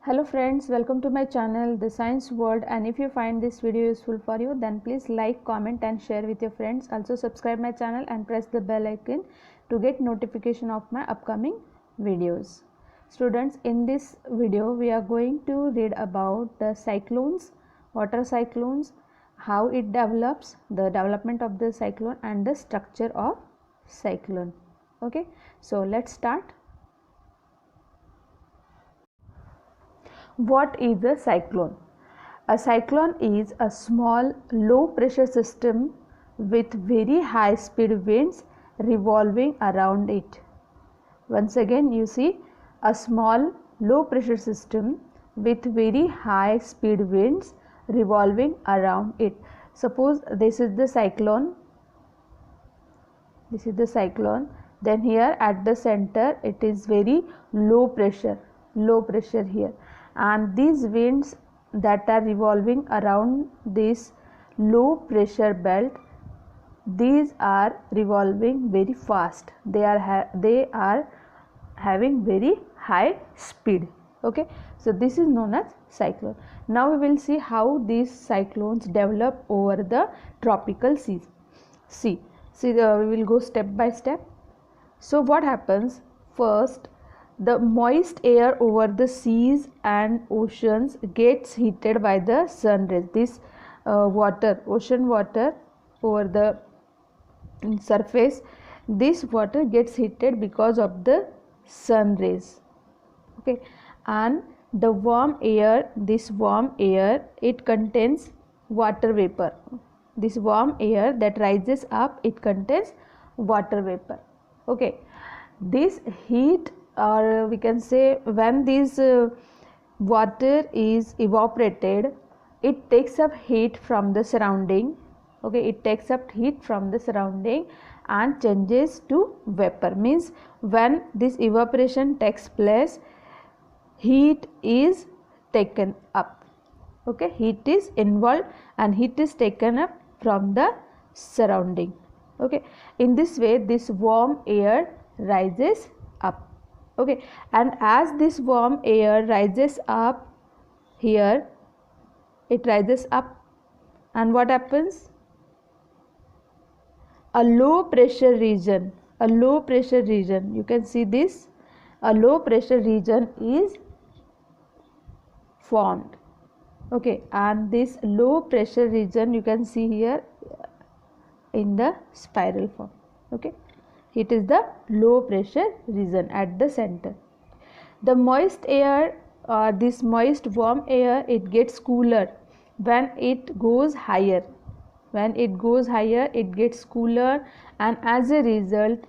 Hello friends, welcome to my channel The Science World, and if you find this video useful for you, then please like, comment and share with your friends. Also subscribe my channel and press the bell icon to get notification of my upcoming videos. Students, in this video we are going to read about the cyclones, water cyclones, how it develops, the development of the cyclone and the structure of cyclone. Okay, so let's start. What is a cyclone? A cyclone is a small low pressure system with very high speed winds revolving around it. Once again, you see a small low pressure system with very high speed winds revolving around it. Suppose this is the cyclone. This is the cyclone. Then here at the center it is very low pressure here, and these winds that are revolving around this low pressure belt, these are revolving very fast. They are having very high speed. Okay, so this is known as cyclone. Now we will see how these cyclones develop over the tropical seas. See, we will go step by step. So what happens? First, the moist air over the seas and oceans gets heated by the sun rays. This ocean water over the surface, this water gets heated because of the sun rays. Okay, and the warm air, this warm air, it contains water vapor. This warm air that rises up, it contains water vapor. Okay, this heat, or we can say when this water is evaporated, it takes up heat from the surrounding. Okay, it takes up heat from the surrounding and changes to vapor. Means when this evaporation takes place, heat is taken up. Okay, heat is involved and heat is taken up from the surrounding. Okay, in this way this warm air rises up. Okay, and as this warm air rises up here, it rises up, and what happens? A low pressure region, you can see this, a low pressure region is formed. Okay, and this low pressure region you can see here in the spiral form. Okay, it is the low pressure region at the center. The moist air, this moist warm air, it gets cooler when it goes higher. When it goes higher, it gets cooler, and as a result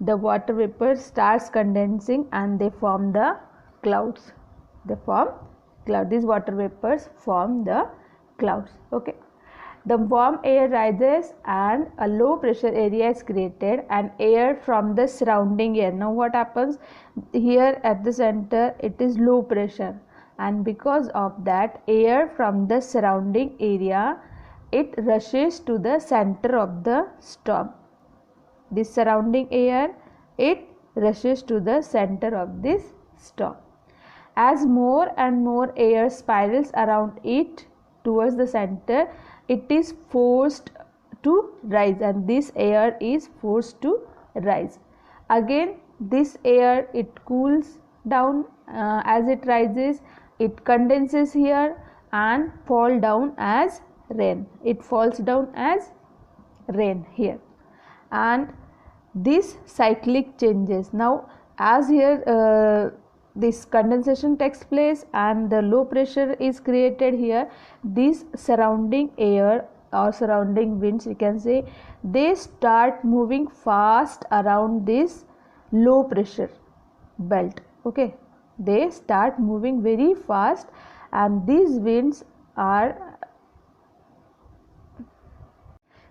the water vapor starts condensing and they form the clouds. These water vapors form the clouds. Okay, the warm air rises and a low pressure area is created, and air from the surrounding air. Now what happens? Here at the center it is low pressure, and because of that, air from the surrounding area, it rushes to the center of the storm. This surrounding air, it rushes to the center of this storm. As more and more air spirals around it towards the center, it is forced to rise, and this air is forced to rise. Again this air, it cools down as it rises, it condenses here and fall down as rain. It falls down as rain here, and this cyclic changes. Now as here this condensation takes place and the low pressure is created here, this surrounding air or surrounding winds, we can say, they start moving fast around this low pressure belt. Okay, they start moving very fast, and these winds are,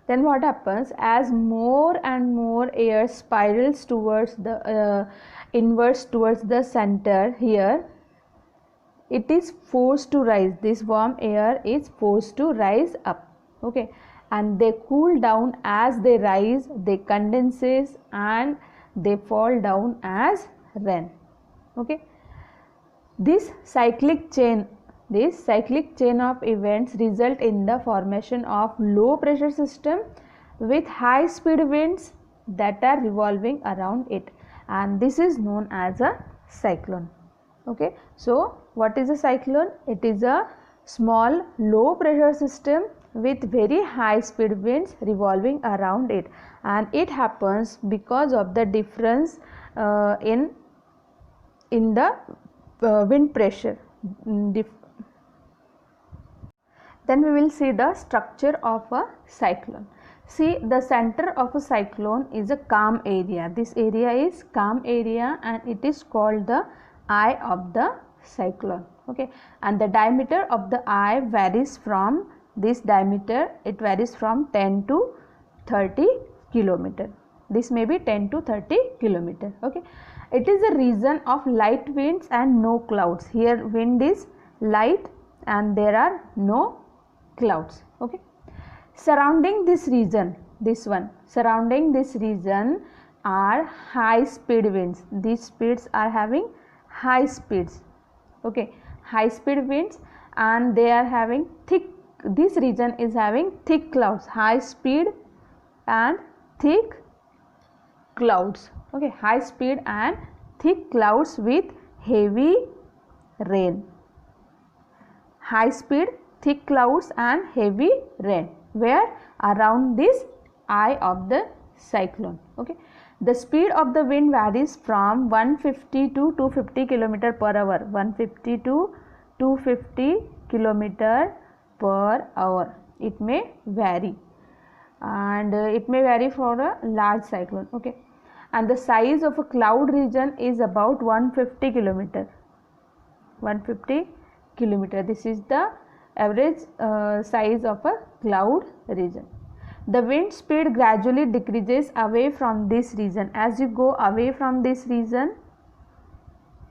then what happens? As more and more air spirals towards the inwards towards the center here, it is forced to rise. This warm air is forced to rise up. Okay, and they cool down as they rise, they condenses and they fall down as rain. Okay, This cyclic chain of events result in the formation of low pressure system with high speed winds that are revolving around it, and this is known as a cyclone. Okay, so what is a cyclone? It is a small low pressure system with very high speed winds revolving around it, and it happens because of the difference in the wind pressure. Then we will see the structure of a cyclone. See, the center of a cyclone is a calm area. This area is calm area and it is called the eye of the cyclone. Okay, and the diameter of the eye varies from this diameter, it varies from 10 to 30 kilometer. This may be 10 to 30 kilometer. Okay, it is a region of light winds and no clouds. Here wind is light and there are no clouds. Okay, surrounding this region, surrounding this region are high speed winds. These speeds are having high speeds. Okay, high speed winds, and they are having thick, this region is having thick clouds, high speed and thick clouds. Okay, high speed and thick clouds with heavy rain. High speed, thick clouds and heavy rain, where around this eye of the cyclone. Okay, the speed of the wind varies from 150 to 250 km per hour. 150 to 250 km per hour. It may vary, and it may vary for a large cyclone. Okay, and the size of a cloud region is about 150 km. 150 km. This is the average size of a cloud region. The wind speed gradually decreases away from this region. As you go away from this region,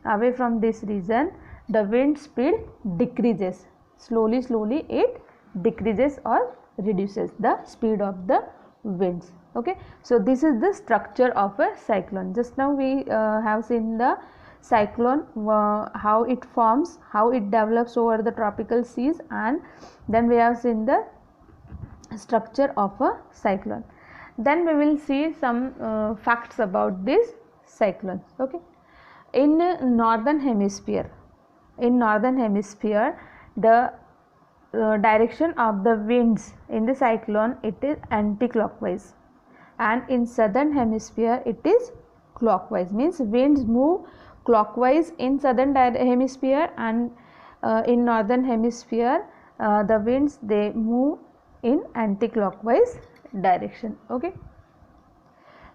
the wind speed decreases. Slowly it decreases or reduces the speed of the winds. Okay, so this is the structure of a cyclone. Just now we have seen the cyclone, how it forms, how it develops over the tropical seas, and then we have seen the structure of a cyclone. Then we will see some facts about this cyclone. Okay, in northern hemisphere, the direction of the winds in the cyclone, it is anti-clockwise, and in southern hemisphere it is clockwise. Means winds move clockwise in southern hemisphere, and in northern hemisphere the winds, they move in anti-clockwise direction. Okay,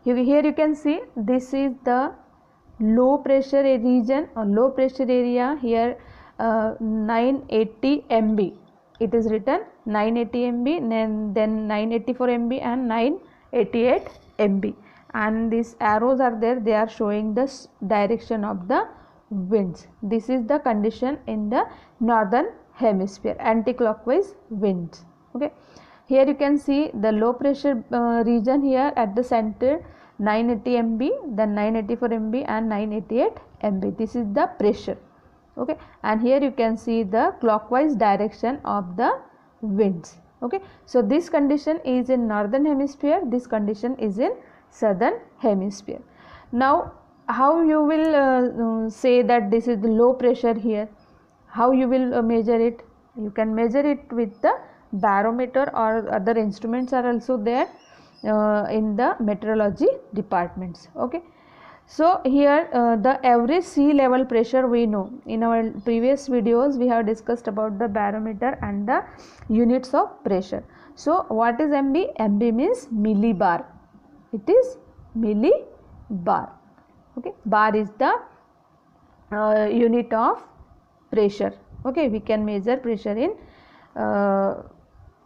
here you can see this is the low pressure region or low pressure area. Here 980 MB, it is written 980 MB, then 984 MB and 988 MB, and these arrows are there, they are showing the direction of the winds. This is the condition in the northern hemisphere, anti-clockwise winds. Okay, here you can see the low pressure region here at the center, 980 MB, then 984 MB and 988 MB. This is the pressure. Okay, and here you can see the clockwise direction of the winds. Okay, so this condition is in northern hemisphere, this condition is in southern hemisphere. Now how you will say that this is the low pressure here? How you will measure it? You can measure it with the barometer, or other instruments are also there in the meteorology departments. Okay, so here the average sea level pressure, we know in our previous videos we have discussed about the barometer and the units of pressure. So what is MB? MB means millibar. It is millibar. Okay, bar is the unit of pressure. Okay, we can measure pressure in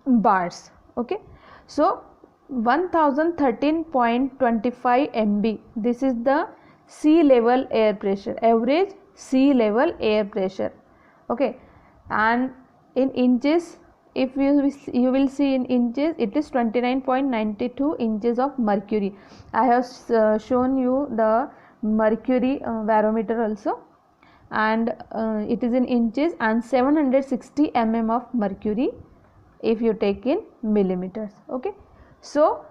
bars. Okay, so 1013.25 MB, this is the sea level air pressure, average sea level air pressure. Okay, and in inches, if you will see in inches, it is 29.92 inches of mercury. I have shown you the mercury barometer also. and it is in inches, and 760 mm of mercury if you take in millimeters. Okay, so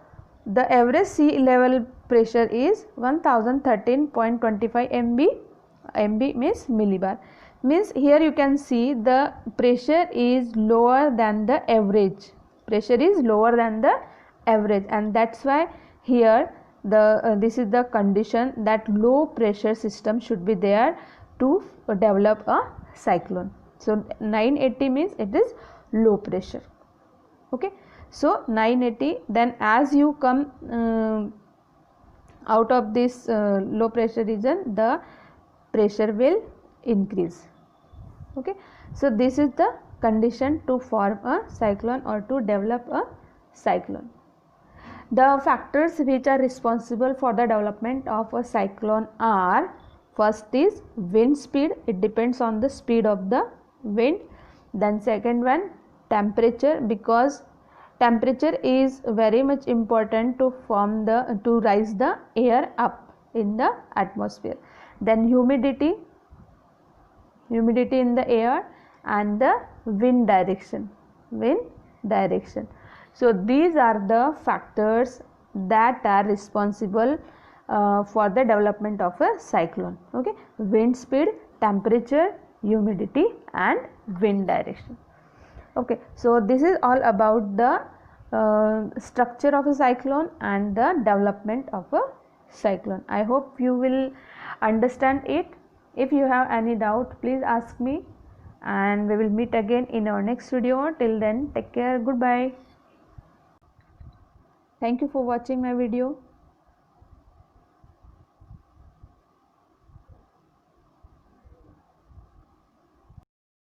the average sea level pressure is 1013.25 mb means millibar. Means here you can see the pressure is lower than the average, and that's why here the this is the condition that low pressure system should be there to develop a cyclone. So 980 means it is low pressure. Okay, so 980, then as you come out of this low pressure region, the pressure will increase. Okay, so this is the condition to form a cyclone or to develop a cyclone. The factors which are responsible for the development of a cyclone are: first is wind speed, it depends on the speed of the wind. Then second one, temperature, because temperature is very much important to rise the air up in the atmosphere. Then humidity in the air, and the wind direction. So these are the factors that are responsible for the development of a cyclone. Okay, wind speed, temperature, humidity, and wind direction. Okay, so this is all about the structure of a cyclone and the development of a cyclone. I hope you will understand it. If you have any doubt, please ask me, and we will meet again in our next video. Till then, take care. Goodbye. Thank you for watching my video.